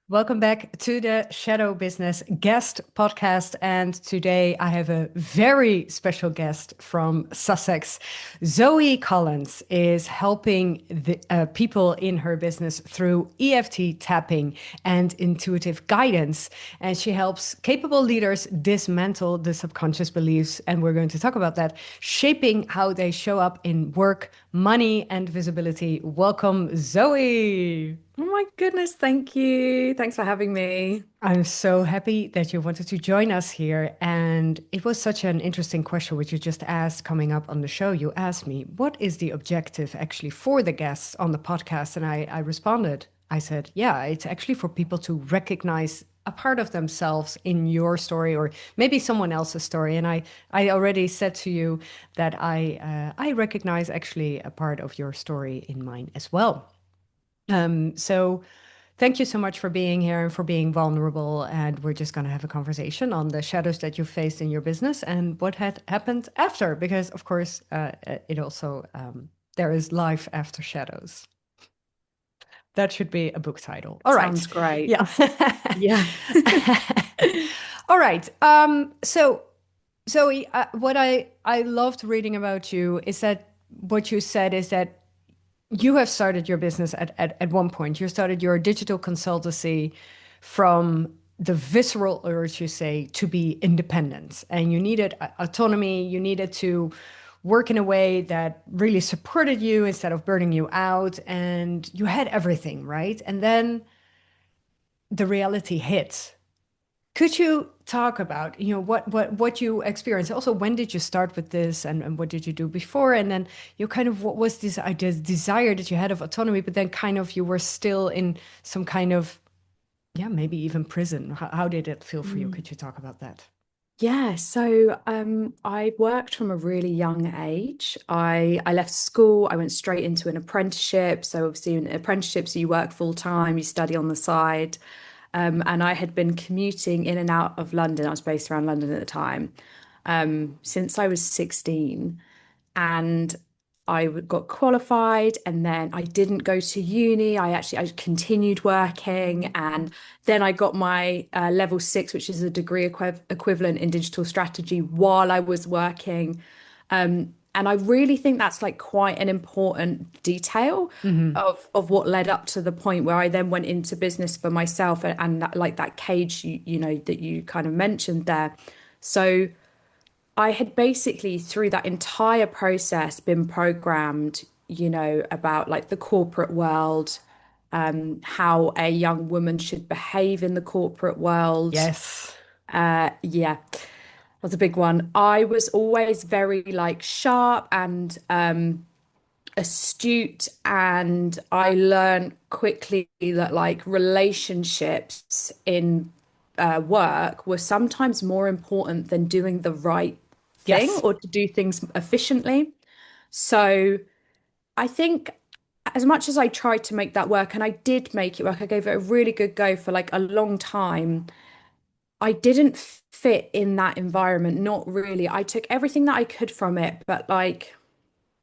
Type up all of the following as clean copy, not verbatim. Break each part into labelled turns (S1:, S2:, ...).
S1: Welcome back to the Shadow Business Guest Podcast. And today I have a very special guest from Sussex. Zoe Collins is helping the people in her business through EFT tapping and intuitive guidance. And she helps capable leaders dismantle the subconscious beliefs. And we're going to talk about that, shaping how they show up in work, money, and visibility. Welcome, Zoe.
S2: Oh my goodness, thank you. Thanks for having me.
S1: I'm so happy that you wanted to join us here. And it was such an interesting question, which you just asked coming up on the show. You asked me, what is the objective actually for the guests on the podcast? And I responded, I said, yeah, it's actually for people to recognize a part of themselves in your story or maybe someone else's story. And I already said to you that I recognize actually a part of your story in mine as well. So thank you so much for being here and for being vulnerable. And we're just going to have a conversation on the shadows that you faced in your business and what had happened after, because of course, it also, there is life after shadows. That should be a book title. All right.
S2: Sounds great.
S1: Yeah.
S2: Yeah.
S1: All right. So Zoe, what I loved reading about you is that what you said is that you have started your business at one point. You started your digital consultancy from the visceral urge, you say, to be independent. And you needed autonomy. You needed to work in a way that really supported you instead of burning you out. And you had everything, right? And then the reality hit. Could you talk about, what you experienced? Also, when did you start with this and what did you do before? And then you kind of, what was this idea, desire that you had of autonomy, but then kind of you were still in some kind of, yeah, maybe even prison. How did it feel for you?
S2: Mm.
S1: Could you talk about that?
S2: I worked from a really young age. I left school, I went straight into an apprenticeship. So obviously in apprenticeships you work full time, you study on the side. And I had been commuting in and out of London. I was based around London at the time, since I was 16. And got qualified, and then I didn't go to uni. I continued working, and then I got my level six, which is a degree equivalent in digital strategy while I was working. And I really think that's like quite an important detail
S1: Hmm.
S2: of what led up to the point where I then went into business for myself, and that, like that cage that you kind of mentioned there. So I had basically, through that entire process, been programmed, about like the corporate world, how a young woman should behave in the corporate world.
S1: Yes.
S2: Yeah, was a big one. I was always very like sharp and astute, and I learned quickly that like relationships in work were sometimes more important than doing the right thing
S1: Yes.
S2: or to do things efficiently. So I think as much as I tried to make that work, and I did make it work, I gave it a really good go for like a long time. I didn't fit in that environment, not really. I took everything that I could from it, but like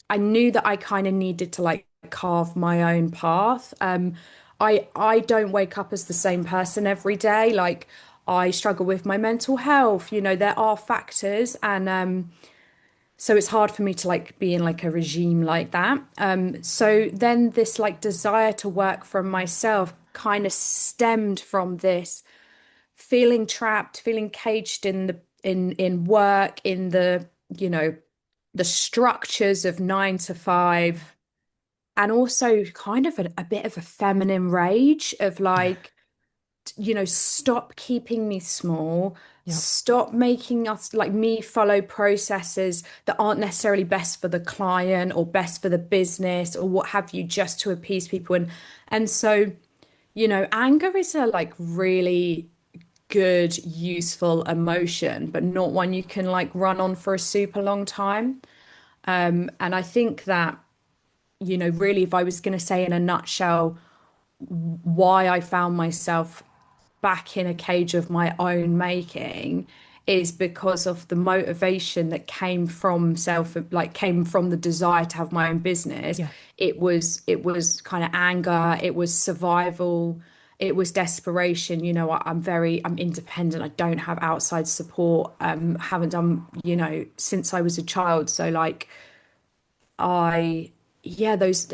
S2: I knew that I kind of needed to like carve my own path. I don't wake up as the same person every day. Like I struggle with my mental health. There are factors, and so it's hard for me to like be in like a regime like that. So then this like desire to work from myself kind of stemmed from this feeling trapped, feeling caged in work, in the structures of 9 to 5, and also kind of a bit of a feminine rage of like, stop keeping me small,
S1: Yeah.
S2: stop making us like me follow processes that aren't necessarily best for the client or best for the business or what have you, just to appease people. And so, anger is a like really good, useful emotion, but not one you can like run on for a super long time. And I think that, really, if I was going to say in a nutshell why I found myself back in a cage of my own making is because of the motivation that came from the desire to have my own business.
S1: Yeah.
S2: It was kind of anger, it was survival, it was desperation. I'm independent. I don't have outside support. Haven't done, since I was a child. So like I, yeah, those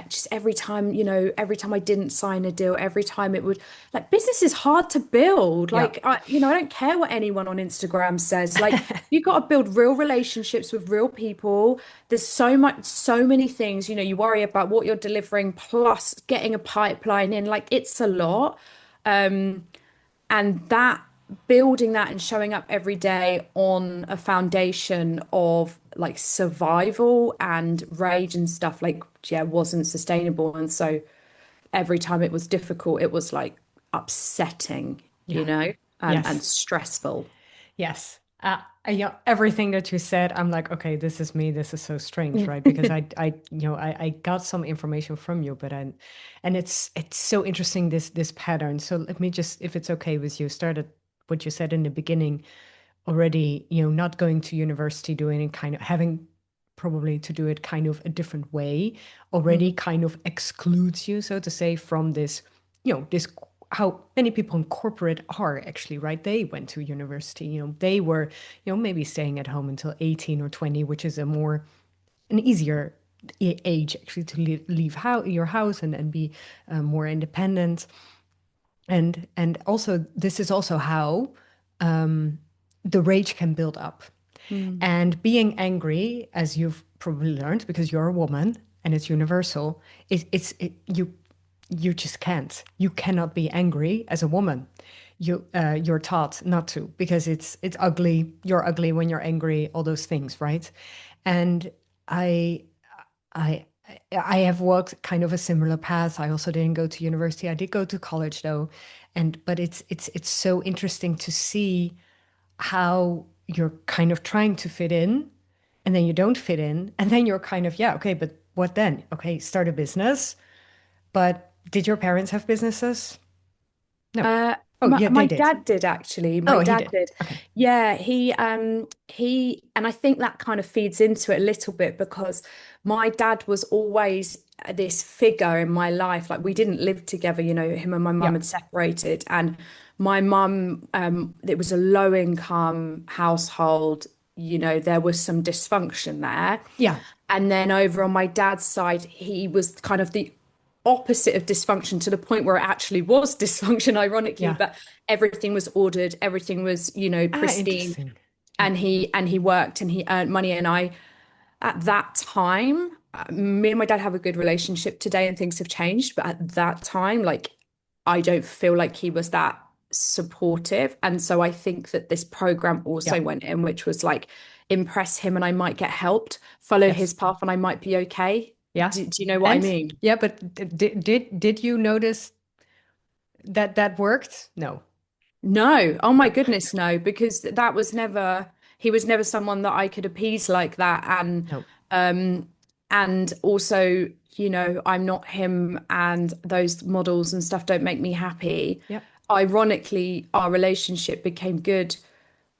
S2: just every time I didn't sign a deal, every time it would like business is hard to build.
S1: Yeah.
S2: Like I don't care what anyone on Instagram says. Like you got to build real relationships with real people. There's so many things, you worry about what you're delivering plus getting a pipeline in. Like it's a lot. And that building that and showing up every day on a foundation of like survival and rage and stuff like yeah wasn't sustainable, and so every time it was difficult it was like upsetting,
S1: Yeah.
S2: and
S1: Yes.
S2: stressful.
S1: Yes. Everything that you said, I'm like, okay, this is me. This is so strange, right? Because I got some information from you, and it's so interesting this pattern. So let me just, if it's okay with you, start at what you said in the beginning already. Not going to university, doing it kind of having probably to do it kind of a different way, already
S2: Mm,
S1: kind of excludes you, so to say, from this how many people in corporate are actually, right? They went to university, they were, maybe staying at home until 18 or 20, which is an easier age actually to leave your house and be more independent. And also, this is also how the rage can build up.
S2: mm.
S1: And being angry, as you've probably learned, because you're a woman and it's universal, you just can't. You cannot be angry as a woman. You're taught not to, because it's ugly. You're ugly when you're angry. All those things, right? And I I I have walked kind of a similar path. I also didn't go to university. I did go to college though, but it's so interesting to see how you're kind of trying to fit in, and then you don't fit in, and then you're kind of, yeah, okay, but what then? Okay, start a business. But did your parents have businesses? No. Oh,
S2: My,
S1: yeah, they
S2: my
S1: did.
S2: dad did actually. My
S1: Oh, he
S2: dad
S1: did.
S2: did.
S1: Okay.
S2: Yeah, and I think that kind of feeds into it a little bit because my dad was always this figure in my life. Like we didn't live together, him and my mum
S1: Yeah.
S2: had separated, and my mum, it was a low income household. There was some dysfunction there.
S1: Yeah.
S2: And then over on my dad's side, he was kind of the opposite of dysfunction to the point where it actually was dysfunction, ironically,
S1: Yeah.
S2: but everything was ordered, everything was,
S1: Ah,
S2: pristine.
S1: interesting. Yeah.
S2: And he worked and he earned money. And I, at that time, me and my dad have a good relationship today and things have changed. But at that time, like, I don't feel like he was that supportive. And so I think that this program
S1: Yeah.
S2: also went in, which was like, impress him and I might get helped, follow
S1: Yes.
S2: his path and I might be okay.
S1: Yeah.
S2: Do you know what I
S1: And
S2: mean?
S1: yeah, but did you notice that that worked? No.
S2: No. Oh my
S1: No.
S2: goodness, no, because he was never someone that I could appease like that.
S1: No.
S2: Um, and also, I'm not him and those models and stuff don't make me happy.
S1: Yeah.
S2: Ironically, our relationship became good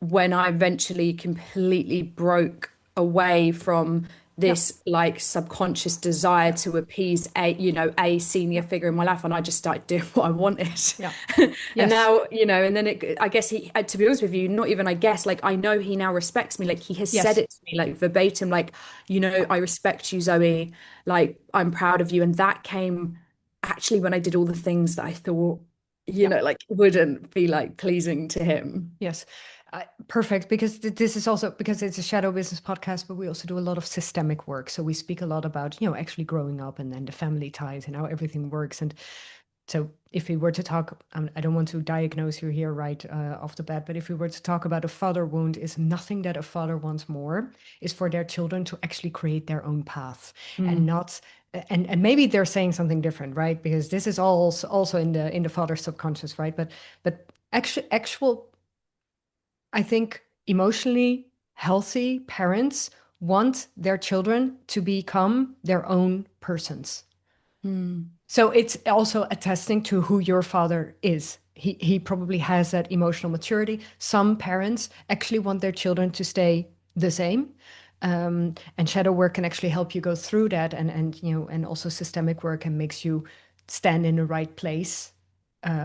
S2: when I eventually completely broke away from
S1: Yeah.
S2: this like subconscious desire
S1: Yeah.
S2: to appease a senior
S1: Yeah.
S2: figure in my life, and I just started doing what I wanted.
S1: Yeah.
S2: And
S1: Yes.
S2: now, and then I guess to be honest with you, not even I guess, like I know he now respects me. Like he has said
S1: Yes.
S2: it to me like verbatim, like, I respect you, Zoe. Like I'm proud of you. And that came actually when I did all the things that I thought,
S1: Yeah.
S2: like wouldn't be like pleasing to him.
S1: Yes. Perfect. Because this is also because it's a shadow business podcast, but we also do a lot of systemic work. So we speak a lot about, actually growing up and then the family ties and how everything works. And so if we were to talk, I don't want to diagnose you here right off the bat, but if we were to talk about a father wound, is nothing that a father wants more is for their children to actually create their own path and
S2: Mm.
S1: not. And maybe they're saying something different, right? Because this is also in the father's subconscious, right? But actual I think emotionally healthy parents want their children to become their own persons.
S2: Mm.
S1: So it's also attesting to who your father is. He probably has that emotional maturity. Some parents actually want their children to stay the same. And shadow work can actually help you go through that, and also systemic work and makes you stand in the right place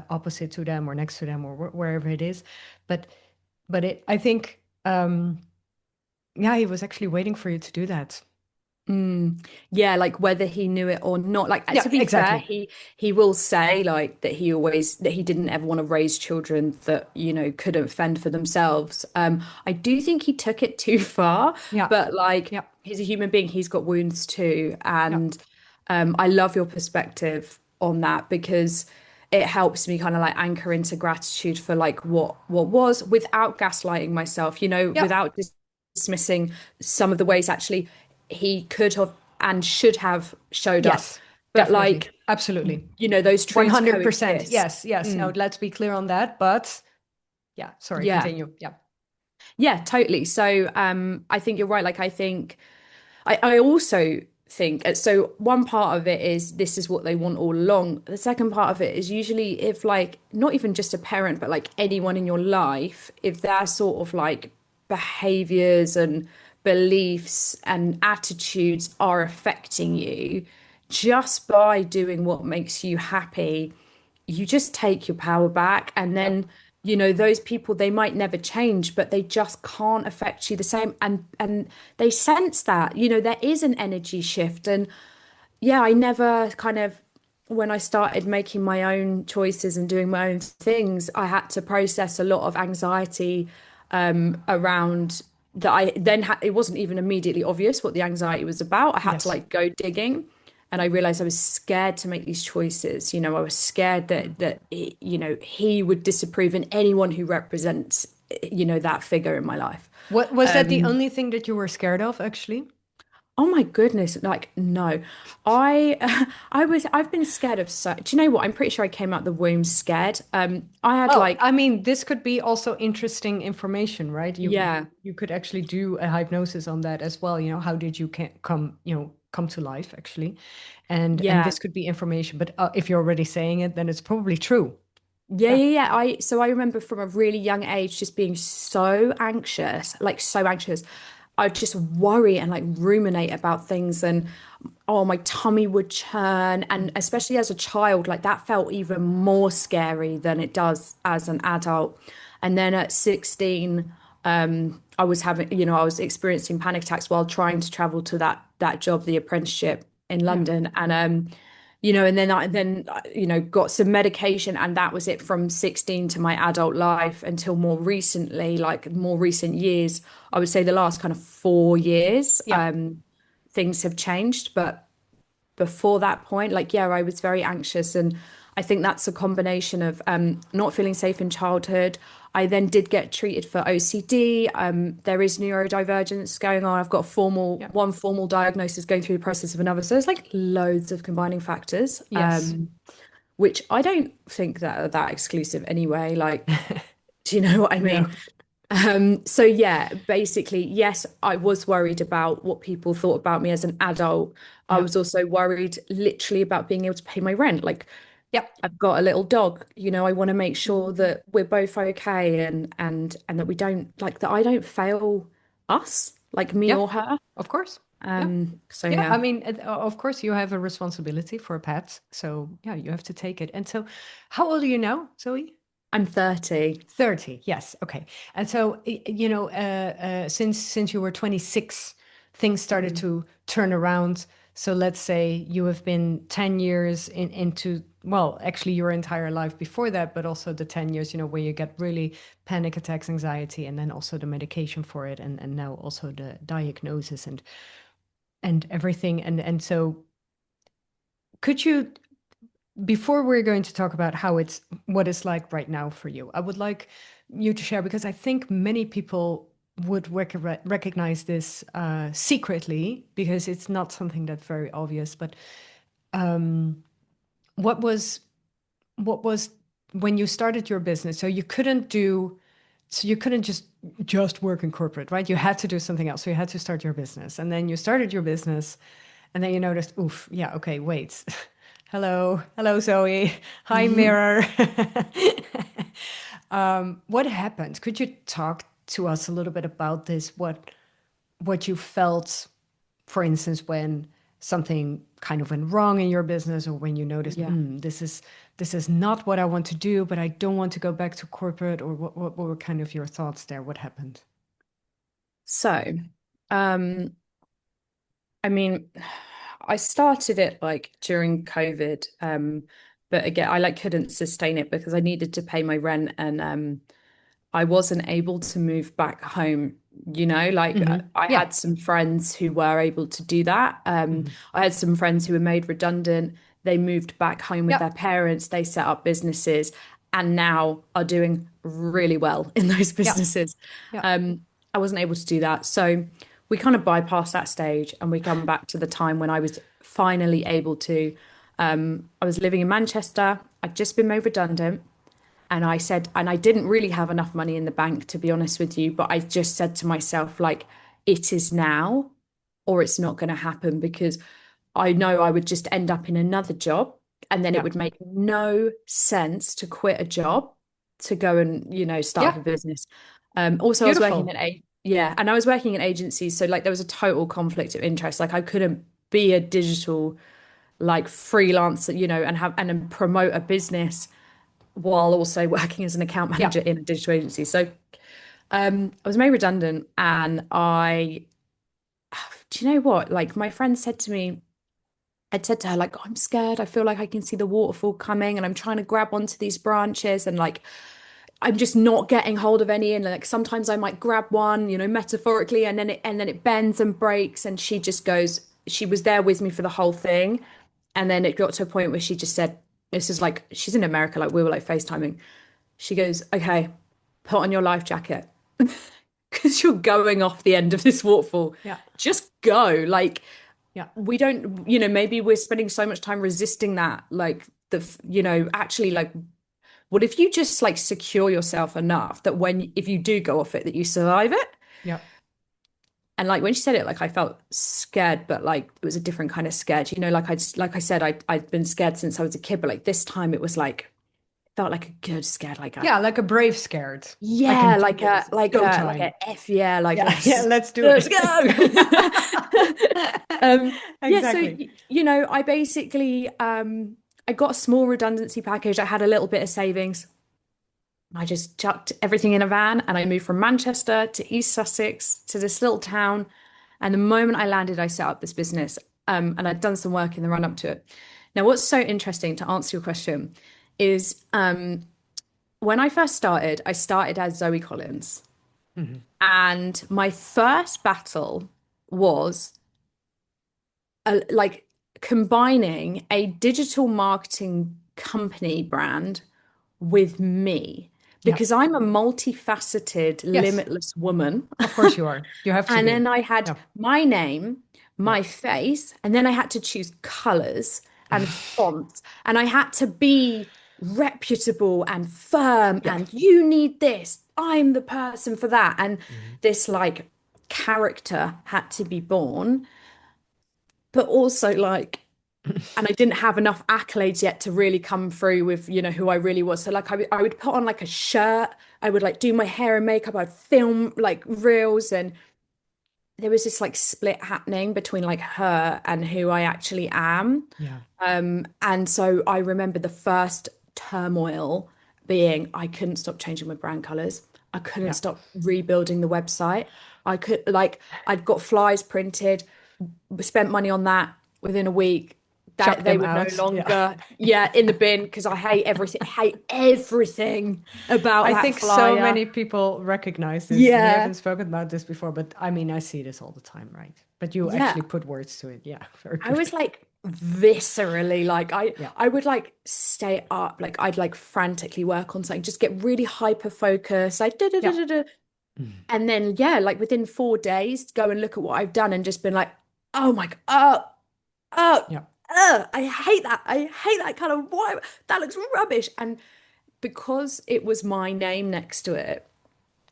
S1: opposite to them or next to them or wherever it is. But I think yeah, he was actually waiting for you to do that.
S2: Mm. Yeah, like whether he knew it or not. Like
S1: Yeah,
S2: to be fair,
S1: exactly.
S2: he will say like that he didn't ever want to raise children that, couldn't fend for themselves. I do think he took it too far,
S1: Yeah,
S2: but like
S1: yeah,
S2: he's a human being, he's got wounds too.
S1: yeah,
S2: And I love your perspective on that because it helps me kind of like anchor into gratitude for like what was without gaslighting myself,
S1: yeah.
S2: without dismissing some of the ways actually he could have and should have showed up.
S1: Yes,
S2: But
S1: definitely.
S2: like,
S1: Absolutely.
S2: those truths
S1: 100%.
S2: coexist.
S1: Yes, yes. No,
S2: Mm,
S1: let's be clear on that. But yeah, sorry,
S2: yeah.
S1: continue. Yeah.
S2: Yeah, totally. So I think you're right. Like I think I also think so one part of it is this is what they want all along. The second part of it is usually if like not even just a parent, but like anyone in your life, if their sort of like behaviors and beliefs and attitudes are affecting you just by doing what makes you happy, you just take your power back and
S1: Yep.
S2: then those people they might never change but they just can't affect you the same and they sense that there is an energy shift and yeah I never kind of when I started making my own choices and doing my own things I had to process a lot of anxiety around that I then had it wasn't even immediately obvious what the anxiety was about. I had to
S1: Yes.
S2: like go digging and I realized I was scared to make these choices. I was scared
S1: Mm.
S2: that he would disapprove and anyone who represents that figure in my life.
S1: What was that the
S2: Um,
S1: only thing that you were scared of, actually?
S2: oh my goodness, like no. I've been scared of so do you know what? I'm pretty sure I came out the womb scared. I had
S1: Well,
S2: like
S1: I mean, this could be also interesting information, right?
S2: yeah,
S1: You could actually do a hypnosis on that as well. How did you come, come to life actually? And
S2: yeah.
S1: this could be information, but if you're already saying it, then it's probably true.
S2: Yeah,
S1: Yeah.
S2: yeah, yeah. I remember from a really young age just being so anxious, like so anxious. I'd just worry and like ruminate about things and oh, my tummy would churn. And especially as a child, like that felt even more scary than it does as an adult. And then at 16, I was experiencing panic attacks while trying to travel to that job, the apprenticeship in
S1: Yeah.
S2: London. And and then I got some medication and that was it from 16 to my adult life until more recently, like more recent years. I would say the last kind of 4 years,
S1: Yeah.
S2: things have changed. But before that point, like, yeah, I was very anxious. And I think that's a combination of not feeling safe in childhood. I then did get treated for OCD. There is neurodivergence going on. I've got
S1: Yeah.
S2: one formal diagnosis going through the process of another. So there's like loads of combining factors,
S1: Yes.
S2: which I don't think that are that exclusive anyway. Like, do you know what I
S1: No.
S2: mean? So yeah, basically, yes, I was worried about what people thought about me as an adult. I
S1: Yeah.
S2: was also worried literally about being able to pay my rent. Like
S1: Yeah.
S2: I've got a little dog, I want to make sure that we're both okay and that we don't like that I don't fail us, like me
S1: Yeah.
S2: or her.
S1: Of course. Yeah.
S2: So
S1: Yeah.
S2: yeah,
S1: I mean, of course, you have a responsibility for a pet. So, yeah, you have to take it. And so, how old are you now, Zoe?
S2: I'm 30.
S1: 30. Yes. Okay. And so, since you were 26, things started
S2: Mm.
S1: to turn around. So let's say you have been 10 years into, well, actually your entire life before that, but also the 10 years, where you get really panic attacks, anxiety, and then also the medication for it, and now also the diagnosis and everything. And so could you, before we're going to talk about how it's what it's like right now for you, I would like you to share because I think many people would recognize this secretly because it's not something that's very obvious. But what was what was when you started your business? So you couldn't just work in corporate, right? You had to do something else. So you had to start your business, and then you started your business, and then you noticed, oof, yeah, okay, wait. Hello, Zoe. Hi, mirror. What happened? Could you talk to us a little bit about this? What you felt, for instance, when something kind of went wrong in your business, or when you noticed,
S2: Yeah.
S1: this is not what I want to do, but I don't want to go back to corporate, or what were kind of your thoughts there? What happened?
S2: So, um, I mean, I started it like during COVID, but again, I like couldn't sustain it because I needed to pay my rent and I wasn't able to move back home. Like I
S1: Yeah.
S2: had some friends who were able to do that.
S1: Hmm.
S2: I had some friends who were made redundant. They moved back home with their
S1: Yep.
S2: parents. They set up businesses and now are doing really well in those
S1: Yeah.
S2: businesses.
S1: Yeah.
S2: I wasn't able to do that. So we kind of bypassed that stage and we come back to the time when I was finally able to. I was living in Manchester. I'd just been made redundant. And I said, and I didn't really have enough money in the bank, to be honest with you, but I just said to myself, like, it is now or it's not going to happen because I know I would just end up in another job and then it
S1: Yeah.
S2: would make no sense to quit a job to go and, start
S1: Yeah.
S2: up a business. Also, I was working
S1: Beautiful.
S2: at yeah, and I was working in agencies. So, like, there was a total conflict of interest. Like, I couldn't be a digital, like, freelancer, and and promote a business while also working as an account
S1: Yeah.
S2: manager in a digital agency. So I was made redundant and do you know what? Like my friend said to me, I'd said to her, like, "Oh, I'm scared. I feel like I can see the waterfall coming and I'm trying to grab onto these branches and like I'm just not getting hold of any. And like sometimes I might grab one, metaphorically, and then it bends and breaks. And she just goes, she was there with me for the whole thing. And then it got to a point where she just said, this is like she's in America, like we were like FaceTiming. She goes, okay, put on your life jacket because you're going off the end of this waterfall.
S1: Yeah.
S2: Just go. Like,
S1: Yeah.
S2: we don't, maybe we're spending so much time resisting that. Like, actually, like, what if you just like secure yourself enough that if you do go off it, that you survive it?
S1: Yeah.
S2: And like when she said it, like I felt scared, but like it was a different kind of scared. Like I said, I'd been scared since I was a kid, but like this time it was like felt like a good scared. Like
S1: Yeah. Like a brave scared. I can
S2: yeah,
S1: do
S2: like a
S1: this. It's
S2: like
S1: go
S2: a like
S1: time.
S2: a F yeah, like
S1: Yeah. Yeah. Let's do
S2: let's
S1: it.
S2: go. Yeah, so
S1: Exactly.
S2: I basically I got a small redundancy package. I had a little bit of savings. I just chucked everything in a van and I moved from Manchester to East Sussex to this little town. And the moment I landed, I set up this business. And I'd done some work in the run up to it. Now, what's so interesting to answer your question is when I first started, I started as Zoe Collins.
S1: Mhm.
S2: And my first battle was like combining a digital marketing company brand with me
S1: Yeah.
S2: because I'm a multifaceted,
S1: Yes.
S2: limitless woman.
S1: Of course you are. You have to
S2: And then
S1: be.
S2: I had
S1: Yeah.
S2: my name,
S1: Yeah.
S2: my face, and then I had to choose colors and fonts, and I had to be reputable and firm,
S1: Yeah.
S2: and you need this. I'm the person for that. And
S1: Mhm.
S2: this like character had to be born, but also like and I didn't have enough accolades yet to really come through with, who I really was. So like I would put on like a shirt, I would like do my hair and makeup, I'd film like reels and there was this like split happening between like her and who I actually am.
S1: Yeah.
S2: And so I remember the first turmoil being I couldn't stop changing my brand colors. I couldn't
S1: Yeah.
S2: stop rebuilding the website. I could like I'd got flyers printed, spent money on that within a week
S1: Chuck
S2: that they
S1: them
S2: were no
S1: out. Yeah.
S2: longer in the bin because I hate everything about
S1: I
S2: that
S1: think so
S2: flyer.
S1: many people recognize this. We
S2: Yeah.
S1: haven't spoken about this before, but I mean, I see this all the time, right? But you
S2: Yeah.
S1: actually put words to it. Yeah, very
S2: I
S1: good.
S2: was like viscerally like I
S1: Yeah.
S2: I would like stay up like I'd like frantically work on something just get really hyper focused like da, da, da,
S1: Yeah.
S2: da, da.
S1: Mm.
S2: And then yeah like within 4 days go and look at what I've done and just been like oh my God oh
S1: Yeah.
S2: I hate that kind of why that looks rubbish and because it was my name next to it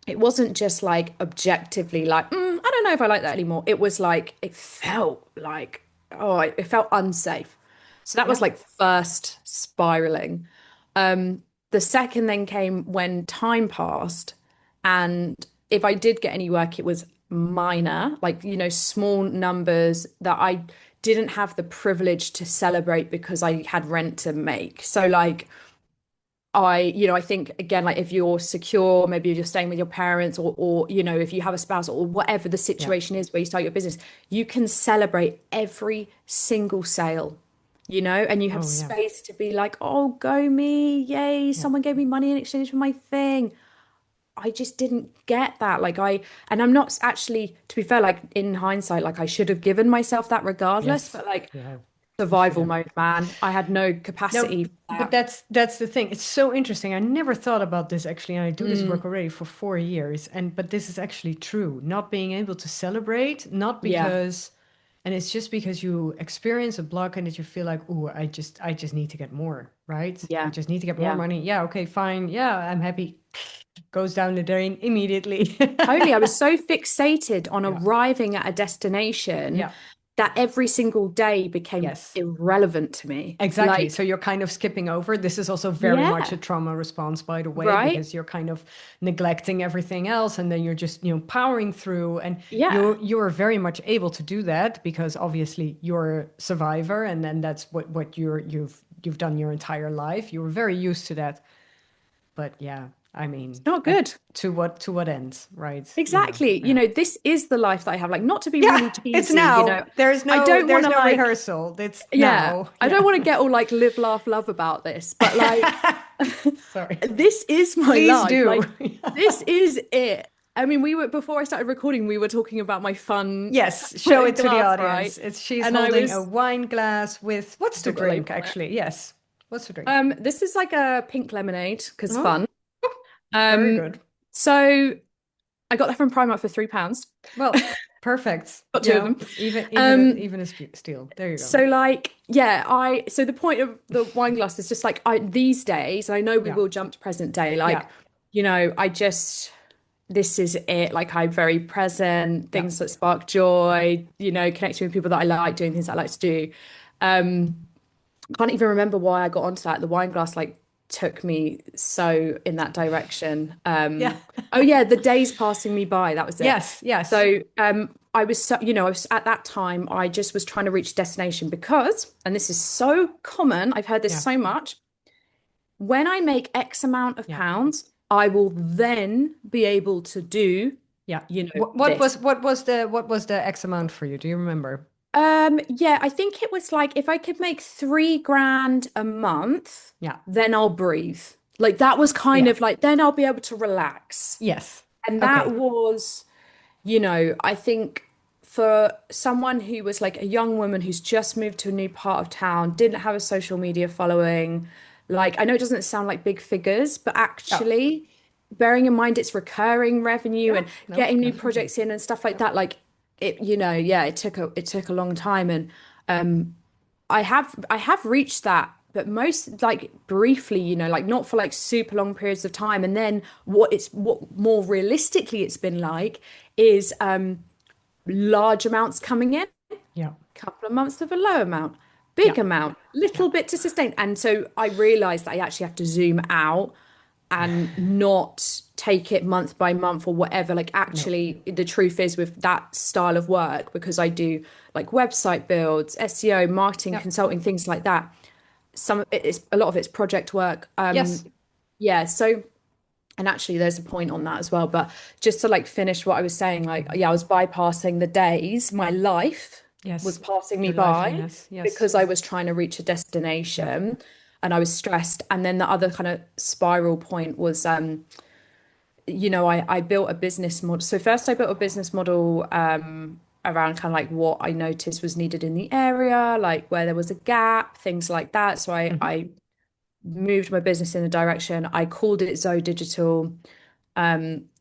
S2: it wasn't just like objectively like I don't know if I like that anymore. It was like it felt like it felt unsafe. So that was
S1: Yeah.
S2: like first spiraling. The second then came when time passed, and if I did get any work, it was minor, like small numbers that I didn't have the privilege to celebrate because I had rent to make. So like I think again, like if you're secure, maybe if you're staying with your parents or, if you have a spouse or whatever the
S1: Yeah.
S2: situation is where you start your business, you can celebrate every single sale, and you have
S1: Oh, yeah.
S2: space to be like, oh, go me, yay,
S1: Yeah.
S2: someone gave me money in exchange for my thing. I just didn't get that. And I'm not actually, to be fair, like in hindsight, like I should have given myself that regardless,
S1: Yes.
S2: but like
S1: Yeah. You should
S2: survival
S1: have.
S2: mode, man. I had no
S1: No,
S2: capacity for
S1: but
S2: that.
S1: that's the thing. It's so interesting. I never thought about this actually, and I do this
S2: Mm,
S1: work already for 4 years. And but this is actually true. Not being able to celebrate, not
S2: yeah,
S1: because, and it's just because you experience a block and that you feel like, oh, I just need to get more, right? I
S2: yeah,
S1: just need to get more
S2: yeah.
S1: money. Yeah, okay, fine. Yeah, I'm happy. Goes down the drain immediately.
S2: Totally. I was so fixated on
S1: Yeah.
S2: arriving at a destination
S1: Yeah.
S2: that every single day became
S1: Yes.
S2: irrelevant to me.
S1: Exactly. So
S2: Like,
S1: you're kind of skipping over. This is also very much a
S2: yeah,
S1: trauma response, by the way,
S2: right?
S1: because you're kind of neglecting everything else and then you're just, powering through. And
S2: Yeah.
S1: you're very much able to do that because obviously you're a survivor and then that's what you've done your entire life. You were very used to that. But yeah, I
S2: It's
S1: mean,
S2: not good.
S1: to what ends, right?
S2: Exactly.
S1: Yeah.
S2: This is the life that I have. Like, not to be
S1: Yeah,
S2: really
S1: it's
S2: cheesy,
S1: now. There's
S2: I
S1: no
S2: don't want
S1: there's
S2: to
S1: no
S2: like,
S1: rehearsal. It's
S2: yeah,
S1: now.
S2: I don't
S1: Yeah.
S2: want to get all like live, laugh, love about this, but like,
S1: Sorry.
S2: this is my
S1: Please
S2: life.
S1: do.
S2: Like, this is it. I mean, before I started recording, we were talking about my fun
S1: Yes, show it to the
S2: glass, right?
S1: audience. She's
S2: And I
S1: holding a
S2: was,
S1: wine glass with what's the
S2: still got a
S1: drink
S2: label on it.
S1: actually? Yes. What's the drink?
S2: This is like a pink lemonade because
S1: Oh,
S2: fun.
S1: very
S2: Um,
S1: good.
S2: so I got that from Primark for £3.
S1: Well, perfect.
S2: Got two of them.
S1: Even a steal. There you go.
S2: So like, yeah, so the point of the wine glass is just like these days, and I know we
S1: Yeah.
S2: will jump to present day,
S1: Yeah.
S2: like, I just this is it. Like I'm very present,
S1: Yeah.
S2: things that spark joy, connecting with people that I like, doing things I like to do. Um, can't even remember why I got onto that. The wine glass like took me so in that direction.
S1: Yeah.
S2: Oh yeah, the days passing me by, that was it.
S1: Yes. Yes.
S2: So I was so, I was at that time, I just was trying to reach a destination because, and this is so common, I've heard this
S1: Yeah.
S2: so much, when I make X amount of
S1: Yeah.
S2: pounds, I will then be able to do,
S1: Yeah. What
S2: this.
S1: was the X amount for you? Do you remember?
S2: Yeah, I think it was like if I could make 3 grand a month,
S1: Yeah.
S2: then I'll breathe. Like that was kind
S1: Yeah.
S2: of like, then I'll be able to relax.
S1: Yes.
S2: And that
S1: Okay.
S2: was, I think for someone who was like a young woman who's just moved to a new part of town, didn't have a social media following, like I know it doesn't sound like big figures, but
S1: Yeah.
S2: actually bearing in mind it's recurring revenue
S1: Yeah.
S2: and
S1: No,
S2: getting new
S1: definitely.
S2: projects in and stuff like that, like yeah, it took a long time and I have reached that, but most like briefly, like not for like super long periods of time. And then what more realistically it's been like is large amounts coming in,
S1: Yeah.
S2: couple of months of a low amount,
S1: Yeah.
S2: big amount,
S1: Yeah.
S2: little bit to sustain. And so I realized that I actually have to zoom out and not take it month by month or whatever. Like
S1: No.
S2: actually the truth is with that style of work, because I do like website builds, SEO, marketing,
S1: Yeah.
S2: consulting, things like that. Some of it is a lot of it's project work.
S1: Yes.
S2: Yeah, so and actually there's a point on that as well. But just to like finish what I was saying, like yeah, I was bypassing the days. My life was
S1: Yes.
S2: passing me
S1: Your
S2: by
S1: liveliness. Yes.
S2: because I was trying to reach a
S1: Yeah.
S2: destination and I was stressed. And then the other kind of spiral point was I built a business model. So first I built a business model around kind of like what I noticed was needed in the area, like where there was a gap, things like that. So I
S1: Hmm.
S2: I moved my business in a direction. I called it Zoe Digital.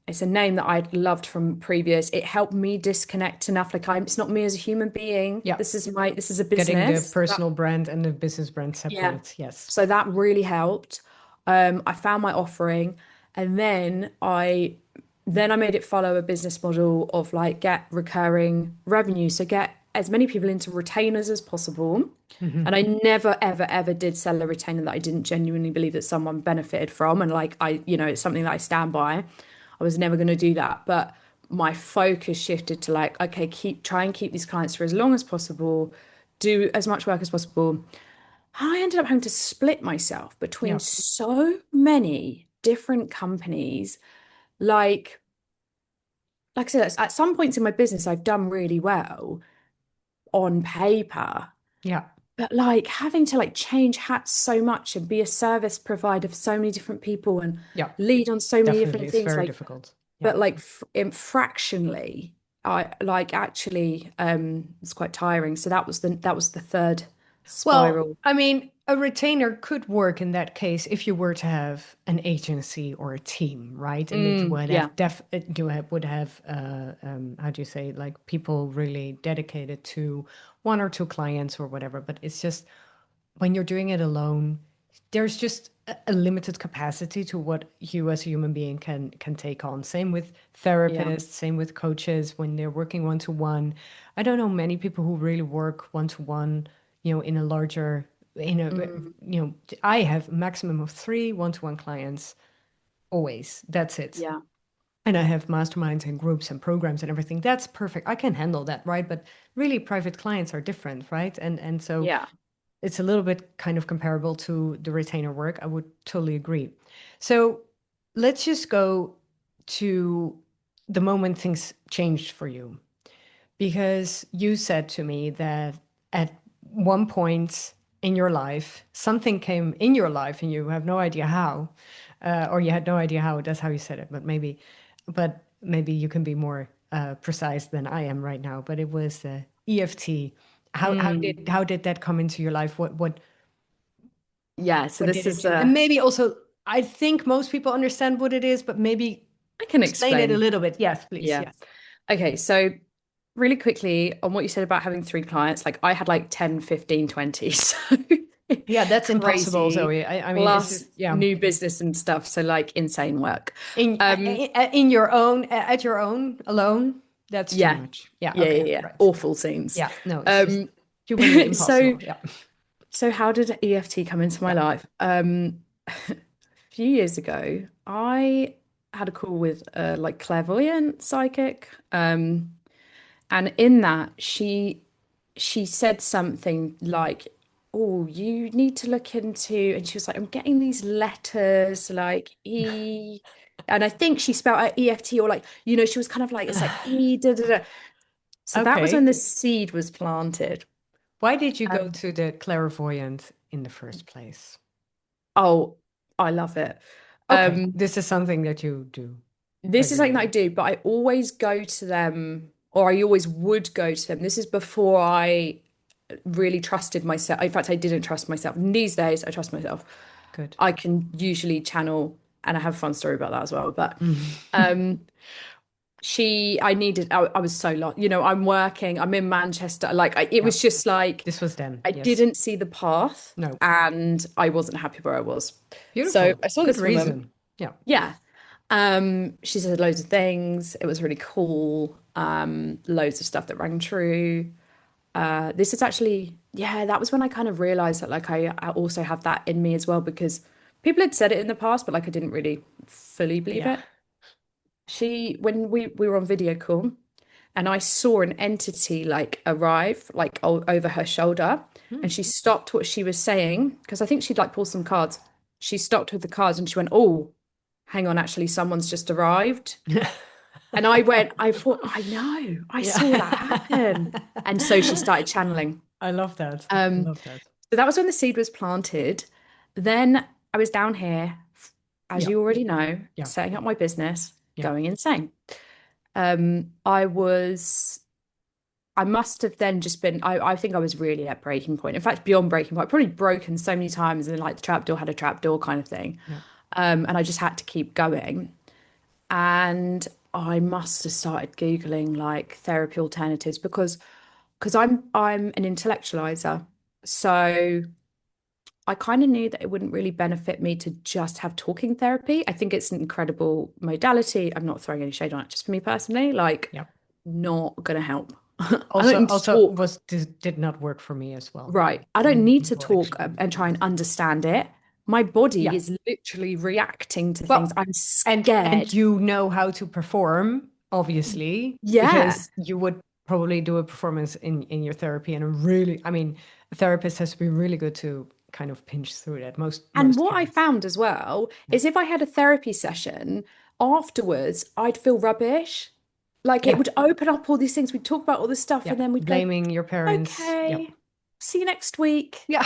S2: It's a name that I'd loved from previous. It helped me disconnect enough. Like it's not me as a human being.
S1: Yeah.
S2: This is a
S1: Getting the
S2: business.
S1: personal brand and the business brand
S2: Yeah.
S1: separate. Yes.
S2: So that really helped. I found my offering and then I made it follow a business model of like get recurring revenue. So get as many people into retainers as possible.
S1: Hmm.
S2: And I never, ever, ever did sell a retainer that I didn't genuinely believe that someone benefited from. And like it's something that I stand by. I was never going to do that. But my focus shifted to like, okay, try and keep these clients for as long as possible. do as much work as possible. I ended up having to split myself between
S1: Yeah.
S2: so many different companies. Like, like I said, at some points in my business, I've done really well on paper,
S1: Yeah.
S2: but like having to like change hats so much and be a service provider for so many different people and
S1: Yeah.
S2: lead on so many
S1: Definitely.
S2: different
S1: It's
S2: things,
S1: very
S2: like,
S1: difficult. Yeah.
S2: but like fractionally, I like actually it's quite tiring. So that was the third
S1: Well,
S2: spiral.
S1: I mean, a retainer could work in that case if you were to have an agency or a team, right? And that you would
S2: Yeah.
S1: have would have how do you say, like, people really dedicated to one or two clients or whatever. But it's just when you're doing it alone, there's just a limited capacity to what you as a human being can take on. Same with
S2: Yeah.
S1: therapists, same with coaches when they're working one to one. I don't know many people who really work one to one, in a larger,
S2: Mm,
S1: I have a maximum of three one-to-one clients always. That's it.
S2: yeah.
S1: And I have masterminds and groups and programs and everything. That's perfect. I can handle that, right? But really private clients are different, right? And so
S2: Yeah.
S1: it's a little bit kind of comparable to the retainer work. I would totally agree. So let's just go to the moment things changed for you, because you said to me that at one point in your life, something came in your life and you have no idea how, or you had no idea how. That's how you said it, but maybe you can be more precise than I am right now. But it was EFT.
S2: Mm,
S1: How did that come into your life?
S2: yeah. So
S1: What
S2: this
S1: did it
S2: is
S1: do? And maybe also, I think most people understand what it is, but maybe
S2: I can
S1: explain it a
S2: explain.
S1: little bit. Yes, please.
S2: Yeah.
S1: Yes.
S2: Okay, so really quickly on what you said about having three clients, like I had like 10, 15, 20. So
S1: Yeah, that's impossible,
S2: crazy.
S1: Zoe. I mean, it's
S2: Plus
S1: just, yeah.
S2: new business and stuff. So like insane work.
S1: In
S2: Um,
S1: in your own, at your own alone, that's too
S2: yeah.
S1: much. Yeah.
S2: Yeah, yeah,
S1: Okay.
S2: yeah.
S1: Right. Yeah.
S2: Awful scenes.
S1: Yeah. No, it's just
S2: Um,
S1: humanly
S2: so
S1: impossible. Yeah.
S2: so how did EFT come into my
S1: Yeah.
S2: life? A few years ago, I had a call with a like clairvoyant psychic. And in that, she said something like, "Oh, you need to look into," and she was like, "I'm getting these letters like E," and I think she spelled out EFT or like, she was kind of like, it's like E da da da. So that was when
S1: Okay.
S2: the seed was planted.
S1: Why did you go
S2: Um,
S1: to the clairvoyant in the first place?
S2: oh, I love it.
S1: Okay.
S2: Um,
S1: This is something that you do
S2: this is something that I
S1: regularly.
S2: do, but I always go to them, or I always would go to them. This is before I really trusted myself. In fact, I didn't trust myself. And these days, I trust myself.
S1: Good.
S2: I can usually channel, and I have a fun story about that as well. But
S1: Mm.
S2: um, I was so lost. I'm working, I'm in Manchester. Like, it
S1: Yeah.
S2: was just like,
S1: This was then.
S2: I
S1: Yes.
S2: didn't see the path
S1: No.
S2: and I wasn't happy where I was. So
S1: Beautiful.
S2: I saw
S1: Good
S2: this woman.
S1: reason. Yeah.
S2: Yeah. She said loads of things. It was really cool. Loads of stuff that rang true. This is actually, yeah, that was when I kind of realized that like I also have that in me as well because people had said it in the past, but like I didn't really fully believe
S1: Yeah.
S2: it. When we were on video call and I saw an entity like arrive like over her shoulder
S1: Hmm.
S2: and she stopped what she was saying because I think she'd like pulled some cards. She stopped with the cards and she went, "Oh, hang on, actually someone's just arrived." And I thought, I know, I saw that happen.
S1: Yeah.
S2: And so she started channeling.
S1: I love that. I
S2: Um,
S1: love that.
S2: so that was when the seed was planted. Then I was down here, as
S1: Yeah.
S2: you already know,
S1: Yeah.
S2: setting up my business,
S1: Yeah.
S2: going insane. I was, I must have then just been, I think I was really at breaking point. In fact, beyond breaking point, I've probably broken so many times and then like the trapdoor had a trapdoor kind of thing.
S1: Yeah.
S2: And I just had to keep going. And I must have started Googling like therapy alternatives because I'm an intellectualizer. So I kind of knew that it wouldn't really benefit me to just have talking therapy. I think it's an incredible modality. I'm not throwing any shade on it, just for me personally, like
S1: Yeah.
S2: not gonna help. I don't
S1: Also,
S2: need to talk.
S1: did not work for me as well.
S2: Right. I don't
S1: Many
S2: need to
S1: people
S2: talk
S1: actually.
S2: and try and understand it. My body
S1: Yeah.
S2: is literally reacting to things.
S1: Well,
S2: I'm
S1: and
S2: scared.
S1: you know how to perform, obviously,
S2: Yeah.
S1: because you would. probably do a performance in your therapy, and I mean, a therapist has to be really good to kind of pinch through that.
S2: And
S1: Most
S2: what I
S1: can't.
S2: found as well
S1: Yeah.
S2: is if I had a therapy session afterwards, I'd feel rubbish. Like it
S1: Yeah.
S2: would open up all these things. We'd talk about all this stuff
S1: Yeah.
S2: and then we'd go,
S1: Blaming your parents. Yep.
S2: okay, see you next week.
S1: Yeah.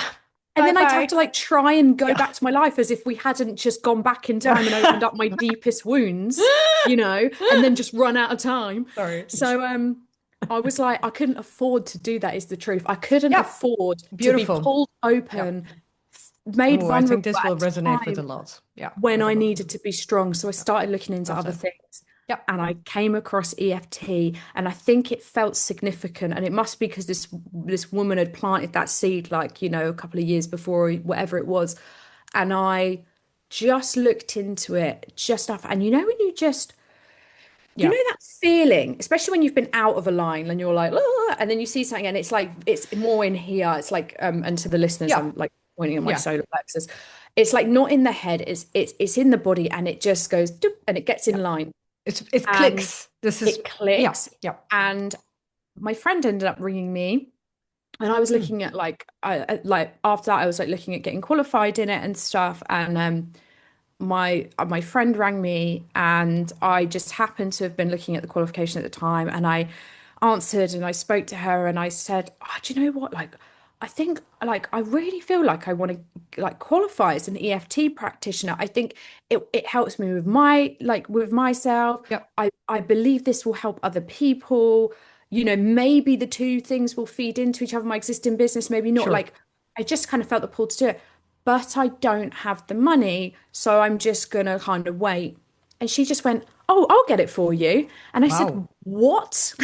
S2: And
S1: Bye
S2: then I'd have
S1: bye.
S2: to like try and go
S1: Yeah.
S2: back to my life as if we hadn't just gone back in
S1: No.
S2: time and opened up my deepest wounds, and then just run out of time.
S1: Sorry.
S2: So I was like, I couldn't afford to do that is the truth. I couldn't
S1: Yeah.
S2: afford to be
S1: Beautiful.
S2: pulled
S1: Yeah.
S2: open, made
S1: Oh, I think
S2: vulnerable
S1: this will
S2: at a
S1: resonate with a
S2: time
S1: lot. Yeah.
S2: when
S1: With a
S2: I
S1: lot of
S2: needed
S1: people.
S2: to be strong. So I
S1: Yeah.
S2: started looking into
S1: Love
S2: other
S1: that.
S2: things
S1: Yeah.
S2: and I came across EFT and I think it felt significant and it must be because this woman had planted that seed like, a couple of years before whatever it was. And I just looked into it just enough. And when
S1: Yeah.
S2: that feeling, especially when you've been out of a line and you're like, "Ah," and then you see something and it's like it's more in here. It's like and to the listeners,
S1: Yeah.
S2: I'm like pointing at my
S1: Yeah.
S2: solar plexus. It's like not in the head, it's in the body and it just goes doop, and it gets
S1: Yeah.
S2: in line
S1: It
S2: and
S1: clicks. This is
S2: it
S1: yeah.
S2: clicks.
S1: Yeah.
S2: And my friend ended up ringing me and I was
S1: Mm.
S2: looking at like after that I was like looking at getting qualified in it and stuff and my friend rang me and I just happened to have been looking at the qualification at the time and I answered and I spoke to her and I said, oh, do you know what? Like, I think like I really feel like I want to like qualify as an EFT practitioner. I think it helps me with with myself.
S1: Yeah.
S2: I believe this will help other people. Maybe the two things will feed into each other, my existing business, maybe not.
S1: Sure.
S2: Like I just kind of felt the pull to do it but I don't have the money, so I'm just gonna kind of wait. And she just went, "Oh, I'll get it for you." And I said,
S1: Wow.
S2: "What?"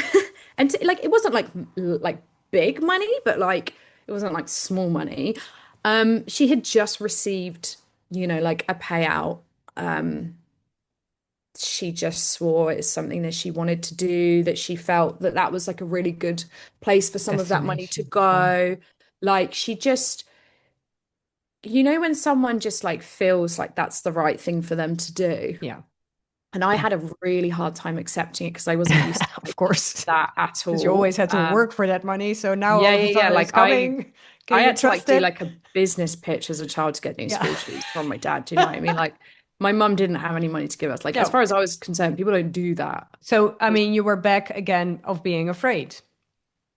S2: And like it wasn't like big money, but like it wasn't like small money. She had just received, like a payout. Um, she just swore it's something that she wanted to do, that she felt that that was like a really good place for some of that money to
S1: Destination. Yeah.
S2: go. Like she just when someone just like feels like that's the right thing for them to do.
S1: Yeah.
S2: And I
S1: Yeah.
S2: had a really hard time accepting it because I wasn't used to
S1: Of
S2: like
S1: course.
S2: that at
S1: Because you
S2: all.
S1: always had to work for that money. So now all
S2: Yeah,
S1: of a
S2: yeah, yeah.
S1: sudden it's
S2: Like
S1: coming.
S2: I
S1: Can you
S2: had to like
S1: trust
S2: do
S1: it?
S2: like a business pitch as a child to get new
S1: Yeah.
S2: school shoes from my dad. Do you know what I mean? Like my mum didn't have any money to give us. Like as
S1: No.
S2: far as I was concerned, people don't do that.
S1: So, I mean, you were back again of being afraid.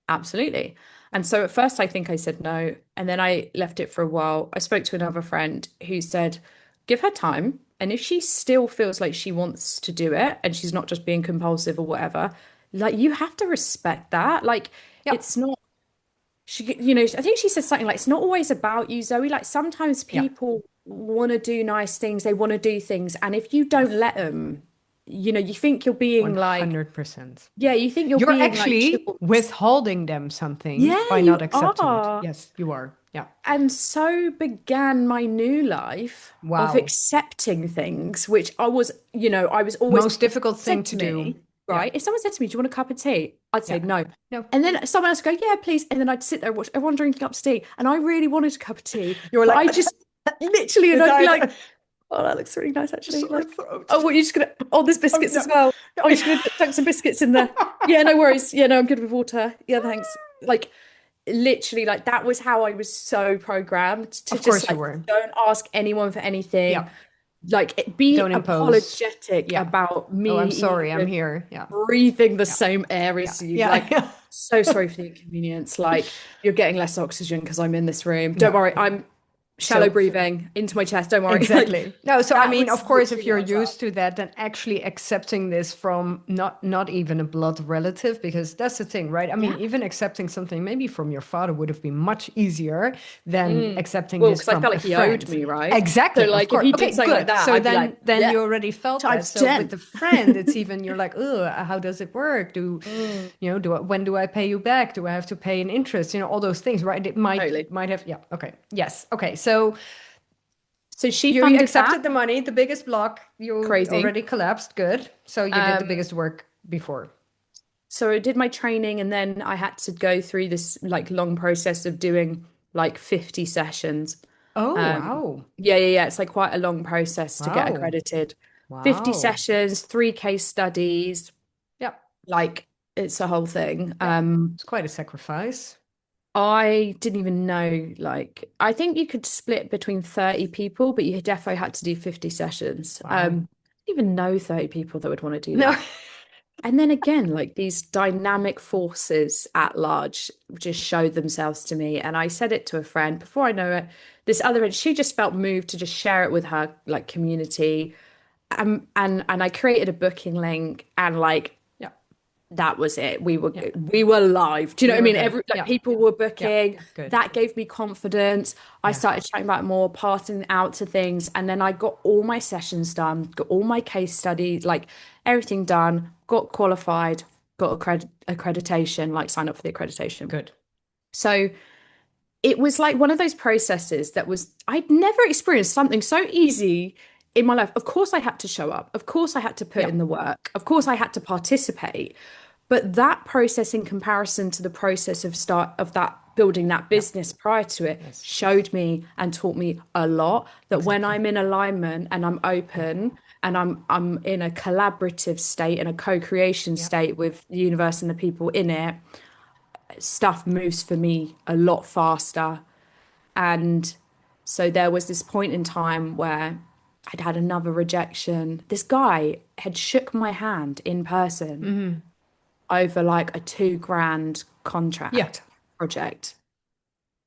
S2: Absolutely. And so at first I think I said no. And then I left it for a while. I spoke to another friend who said, give her time. And if she still feels like she wants to do it and she's not just being compulsive or whatever, like you have to respect that. Like
S1: Yeah.
S2: it's not, I think she said something like, it's not always about you, Zoe. Like sometimes
S1: Yeah.
S2: people want to do nice things, they want to do things. And if you don't let them, you think you're being like,
S1: 100%.
S2: yeah, you think you're
S1: You're
S2: being like
S1: actually
S2: chivalrous.
S1: withholding them something
S2: Yeah,
S1: by not
S2: you
S1: accepting it.
S2: are.
S1: Yes, you are. Yeah.
S2: And so began my new life of
S1: Wow.
S2: accepting things, which I was always,
S1: Most
S2: if
S1: difficult
S2: someone
S1: thing
S2: said
S1: to
S2: to
S1: do.
S2: me,
S1: Yeah.
S2: right, if someone said to me, do you want a cup of tea? I'd say
S1: Yeah.
S2: no.
S1: No.
S2: And then someone else would go, yeah, please. And then I'd sit there, watch everyone drinking cups of tea. And I really wanted a cup of tea,
S1: You were
S2: but
S1: like,
S2: I just literally, and
S1: is
S2: I'd be
S1: that
S2: like, oh, that looks really nice, actually.
S1: sore
S2: Like,
S1: throat?
S2: oh, what, you're just gonna, oh, there's
S1: Oh,
S2: biscuits
S1: no.
S2: as well.
S1: No.
S2: Oh, you're just gonna dunk some biscuits in there. Yeah, no worries. Yeah, no, I'm good with water. Yeah, thanks. Like, literally like that was how I was so programmed to
S1: Of
S2: just
S1: course you
S2: like
S1: were.
S2: don't ask anyone for anything,
S1: Yeah.
S2: like be
S1: Don't impose.
S2: apologetic
S1: Yeah.
S2: about
S1: Oh,
S2: me
S1: I'm sorry. I'm
S2: even
S1: here. Yeah.
S2: breathing the
S1: Yeah.
S2: same air
S1: Yeah.
S2: as you.
S1: Yeah.
S2: Like,
S1: Yeah.
S2: so sorry for the inconvenience. Like, you're getting less oxygen because I'm in this room. Don't
S1: No.
S2: worry, I'm shallow
S1: So
S2: breathing into my chest. Don't worry. Like,
S1: exactly. No, so I
S2: that
S1: mean,
S2: was
S1: of course, if
S2: literally
S1: you're
S2: how I felt.
S1: used to that, then actually accepting this from not even a blood relative, because that's the thing, right? I mean,
S2: Yeah.
S1: even accepting something maybe from your father would have been much easier than
S2: Mm.
S1: accepting
S2: Well,
S1: this
S2: because I
S1: from
S2: felt
S1: a
S2: like he owed
S1: friend.
S2: me, right? So,
S1: Exactly, of
S2: like, if
S1: course.
S2: he did
S1: Okay,
S2: something like
S1: good.
S2: that,
S1: So
S2: I'd be like,
S1: then
S2: yeah,
S1: you already felt that.
S2: times
S1: So with
S2: 10.
S1: the friend, it's even you're like, oh, how does it work?
S2: Mm,
S1: When do I pay you back? Do I have to pay an interest? All those things, right? It
S2: totally.
S1: might have, yeah, okay. Yes. Okay. So
S2: So she
S1: you
S2: funded that.
S1: accepted the money, the biggest block, you
S2: Crazy.
S1: already collapsed. Good. So you did the
S2: Um,
S1: biggest work before.
S2: so I did my training and then I had to go through this like long process of doing like 50 sessions.
S1: Oh,
S2: Um,
S1: wow.
S2: yeah, yeah, yeah. It's like quite a long process to get
S1: Wow.
S2: accredited. 50
S1: Wow.
S2: sessions, three case studies,
S1: Yeah.
S2: like it's a whole thing.
S1: Yeah. It's quite a sacrifice.
S2: I didn't even know, like, I think you could split between 30 people, but you definitely had to do 50 sessions.
S1: Wow.
S2: Didn't even know 30 people that would want to do
S1: No.
S2: that. And then again, like these dynamic forces at large just showed themselves to me. And I said it to a friend before I know it. This other friend, she just felt moved to just share it with her like community. And I created a booking link and like
S1: Yeah.
S2: that was it.
S1: Yeah.
S2: We were live. Do you know
S1: You
S2: what I
S1: were
S2: mean?
S1: good.
S2: Every like
S1: Yeah.
S2: people were
S1: Yeah.
S2: booking.
S1: Good.
S2: That gave me confidence. I
S1: Yeah.
S2: started chatting about more, passing out to things, and then I got all my sessions done, got all my case studies, like everything done, got qualified, got accreditation, like signed up for the accreditation.
S1: Good.
S2: So it was like one of those processes that was I'd never experienced something so easy in my life. Of course I had to show up. Of course I had to put
S1: Yeah.
S2: in the work. Of course I had to participate. But that process in comparison to the process of start of that building that
S1: Yeah.
S2: business prior to it
S1: Yes.
S2: showed me and taught me a lot that when
S1: Exactly.
S2: I'm in alignment and I'm
S1: Yeah.
S2: open and I'm in a collaborative state and a co-creation
S1: Yeah.
S2: state with the universe and the people in it, stuff moves for me a lot faster. And so there was this point in time where I'd had another rejection. This guy had shook my hand in person
S1: Hmm.
S2: over like a 2 grand
S1: Yeah.
S2: contract project.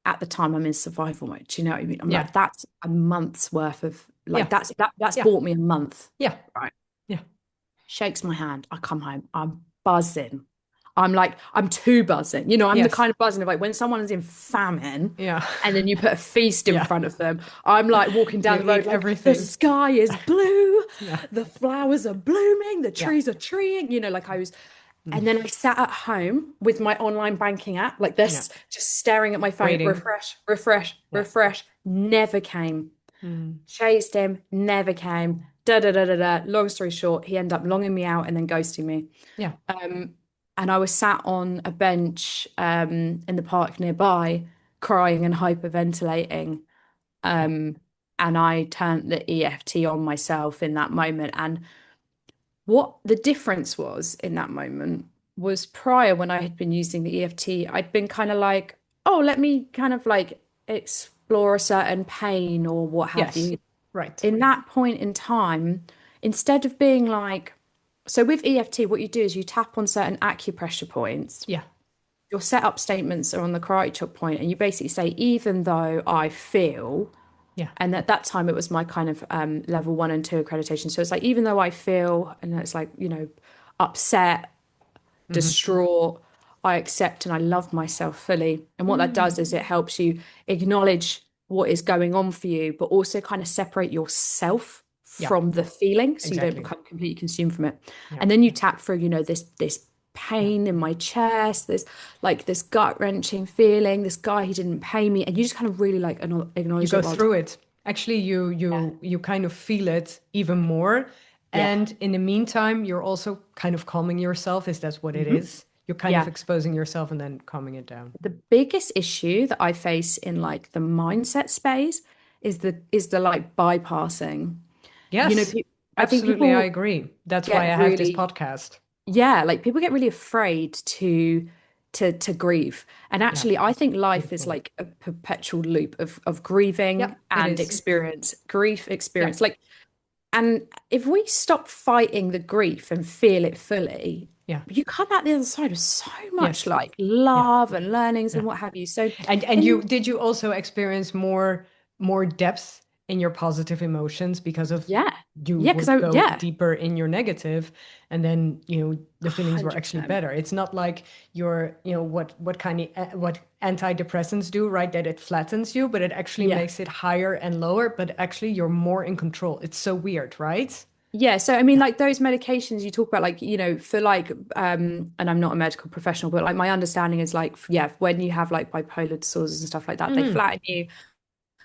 S2: At the time, I'm in survival mode. Do you know what I mean? I'm
S1: Yeah.
S2: like, that's a month's worth of like
S1: Yeah.
S2: that's
S1: Yeah.
S2: bought me a month.
S1: Yeah.
S2: Right.
S1: Yeah.
S2: Shakes my hand. I come home. I'm buzzing. I'm like, I'm too buzzing. You know, I'm the
S1: Yes.
S2: kind of buzzing of like when someone is in famine
S1: Yeah.
S2: and then you put a feast in
S1: Yeah.
S2: front of them. I'm like walking down
S1: You
S2: the
S1: eat
S2: road like the
S1: everything.
S2: sky is blue,
S1: Yeah.
S2: the flowers are blooming, the
S1: Yeah.
S2: trees are treeing, you know, like I was.
S1: Mm.
S2: And then I sat at home with my online banking app like
S1: Yeah.
S2: this, just staring at my phone,
S1: Waiting.
S2: refresh, refresh,
S1: Yeah.
S2: refresh, never came.
S1: Mm.
S2: Chased him, never came. Da da da da da. Long story short, he ended up longing me out and then ghosting me.
S1: Yeah.
S2: Um, and I was sat on a bench in the park nearby, crying and hyperventilating.
S1: Yeah.
S2: Um, and I turned the EFT on myself in that moment. And what the difference was in that moment was prior when I had been using the EFT, I'd been kind of like, oh, let me kind of like explore a certain pain or what have
S1: Yes.
S2: you.
S1: Right.
S2: In that point in time, instead of being like, so with EFT, what you do is you tap on certain acupressure points.
S1: Yeah.
S2: Your setup statements are on the karate chop point, and you basically say, even though I feel,
S1: Yeah.
S2: and at that time it was my kind of level 1 and 2 accreditation. So it's like, even though I feel, and it's like, you know, upset,
S1: Hmm.
S2: distraught, I accept and I love myself fully. And what that
S1: Mm.
S2: does is it helps you acknowledge what is going on for you, but also kind of separate yourself
S1: Yeah.
S2: from the feeling so you don't
S1: Exactly.
S2: become completely consumed from it.
S1: Yeah.
S2: And then you tap through, you know, this
S1: Yeah.
S2: pain in my chest, this like this gut-wrenching feeling, this guy he didn't pay me, and you just kind of really like
S1: You
S2: acknowledge
S1: go
S2: it while
S1: through it. Actually, you
S2: yeah,
S1: you kind of feel it even more.
S2: yeah.
S1: And in the meantime, you're also kind of calming yourself. Is that what it
S2: Mhm.
S1: is? You're kind of
S2: Yeah.
S1: exposing yourself and then calming it down.
S2: The biggest issue that I face in like the mindset space is the like bypassing. You know,
S1: Yes,
S2: I think
S1: absolutely. I
S2: people
S1: agree. That's why
S2: get
S1: I have this
S2: really,
S1: podcast.
S2: yeah, like people get really afraid to grieve. And
S1: Yeah,
S2: actually, I think life is
S1: beautiful.
S2: like a perpetual loop of
S1: Yeah,
S2: grieving
S1: it
S2: and
S1: is.
S2: experience, grief,
S1: Yeah,
S2: experience. Like, and if we stop fighting the grief and feel it fully,
S1: yeah,
S2: you come out the other side with so much
S1: yes,
S2: like
S1: yeah,
S2: love and learnings
S1: yeah.
S2: and what have you. So,
S1: And you
S2: in
S1: did you also experience more depth in your positive emotions because of
S2: yeah,
S1: you
S2: yeah, because
S1: would
S2: I
S1: go
S2: yeah,
S1: deeper in your negative, and then the feelings were actually
S2: 100%.
S1: better. It's not like your what kind of what antidepressants do, right? That it flattens you, but it actually
S2: Yeah.
S1: makes it higher and lower, but actually you're more in control. It's so weird, right?
S2: Yeah, so I mean,
S1: Yeah.
S2: like those medications you talk about, like, you know, for like, and I'm not a medical professional, but like my understanding is like, yeah, when you have like bipolar disorders and stuff like that, they
S1: Hmm.
S2: flatten you.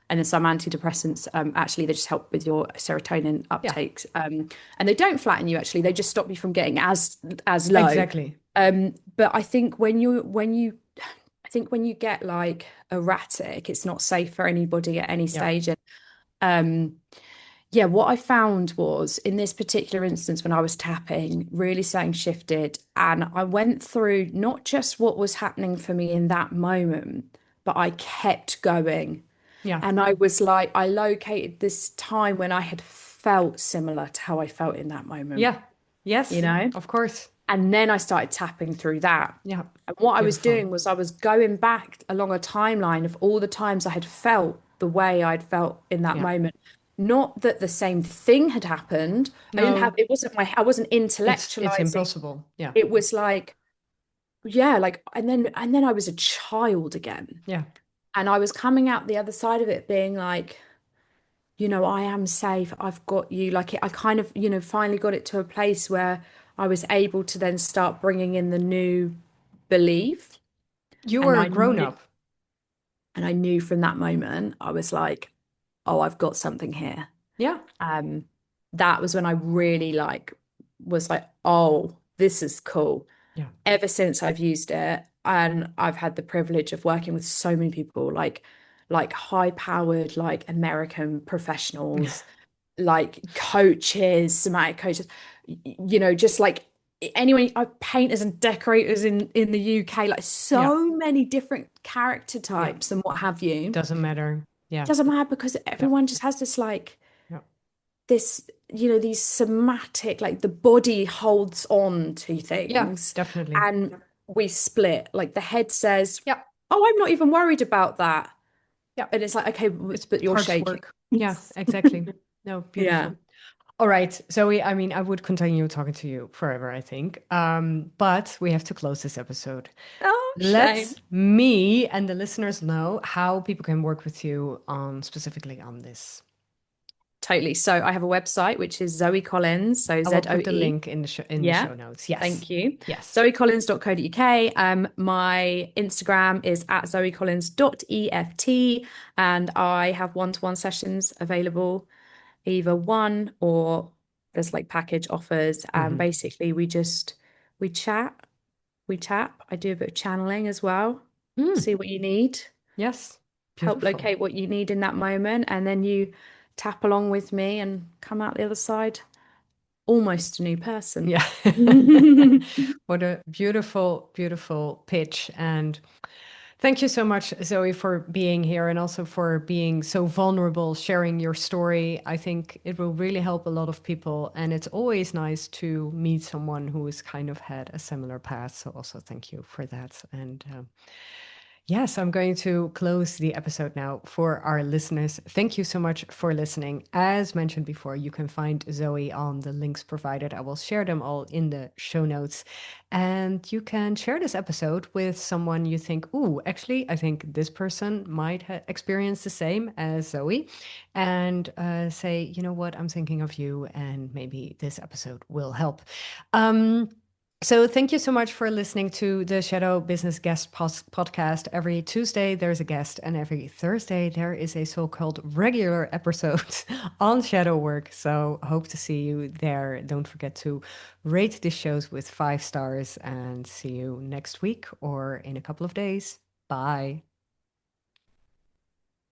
S2: And then some antidepressants, actually, they just help with your serotonin
S1: Yeah,
S2: uptakes. And they don't flatten you, actually, they just stop you from getting as low.
S1: exactly.
S2: But I think I think when you get like erratic, it's not safe for anybody at any
S1: Yeah.
S2: stage. And um, Yeah, what I found was in this particular instance when I was tapping, really something shifted. And I went through not just what was happening for me in that moment, but I kept going.
S1: Yeah.
S2: And I was like, I located this time when I had felt similar to how I felt in that moment,
S1: Yeah.
S2: you
S1: Yes,
S2: know?
S1: of course.
S2: And then I started tapping through that.
S1: Yeah.
S2: And what I was
S1: Beautiful.
S2: doing was I was going back along a timeline of all the times I had felt the way I'd felt in that
S1: Yeah.
S2: moment. Not that the same thing had happened. I didn't have,
S1: No,
S2: it wasn't my, I wasn't
S1: it's
S2: intellectualizing.
S1: impossible. Yeah.
S2: It was like, yeah, like, and then I was a child again.
S1: Yeah.
S2: And I was coming out the other side of it being like, I am safe. I've got you. Like I kind of, finally got it to a place where I was able to then start bringing in the new belief.
S1: You
S2: And
S1: were a
S2: I
S1: grown
S2: knew,
S1: up.
S2: and I knew from that moment, I was like, oh, I've got something here.
S1: Yeah.
S2: Um, that was when I really was like, oh, this is cool.
S1: Yeah.
S2: Ever since I've used it, and I've had the privilege of working with so many people, like high powered, like American professionals, like coaches, somatic coaches, just like anyone, painters and decorators in the UK, like
S1: Yeah.
S2: so many different character
S1: Yeah.
S2: types and what have you.
S1: Doesn't matter. Yeah.
S2: Doesn't matter because
S1: Yeah.
S2: everyone just has this like
S1: Yeah.
S2: this, these somatic, like the body holds on to
S1: Yeah.
S2: things
S1: Definitely.
S2: and we split. Like the head says,
S1: Yeah.
S2: oh, I'm not even worried about that.
S1: Yeah.
S2: And it's like, okay,
S1: It's
S2: but you're
S1: parts
S2: shaking.
S1: work. Yeah, exactly. No,
S2: Yeah.
S1: beautiful. All right, Zoe, I mean, I would continue talking to you forever, I think. But we have to close this episode.
S2: Oh, shame.
S1: Let me and the listeners know how people can work with you on specifically on this.
S2: Totally. So I have a website, which is Zoe Collins. So
S1: I will put the
S2: Zoe.
S1: link in the
S2: Yeah.
S1: show notes. Yes.
S2: Thank you.
S1: Yes.
S2: ZoeCollins.co.uk. My Instagram is at ZoeCollins.eft. And I have one-to-one sessions available, either one or there's like package offers. And
S1: Hmm.
S2: basically we chat, we tap. I do a bit of channeling as well. See
S1: Mm.
S2: what you need,
S1: Yes.
S2: help
S1: Beautiful.
S2: locate what you need in that moment, and then you tap along with me and come out the other side almost a new person.
S1: Yeah. What a beautiful, beautiful pitch. And thank you so much, Zoe, for being here and also for being so vulnerable, sharing your story. I think it will really help a lot of people. And it's always nice to meet someone who has kind of had a similar path. So also thank you for that. And yes, I'm going to close the episode now for our listeners. Thank you so much for listening. As mentioned before, you can find Zoe on the links provided. I will share them all in the show notes. And you can share this episode with someone you think, ooh, actually, I think this person might experience the same as Zoe. And say, you know what, I'm thinking of you, and maybe this episode will help. Um, so, thank you so much for listening to the Shadow Business Guest podcast. Every Tuesday, there's a guest, and every Thursday, there is a so called regular episode on shadow work. So, hope to see you there. Don't forget to rate the shows with 5 stars, and see you next week or in a couple of days. Bye.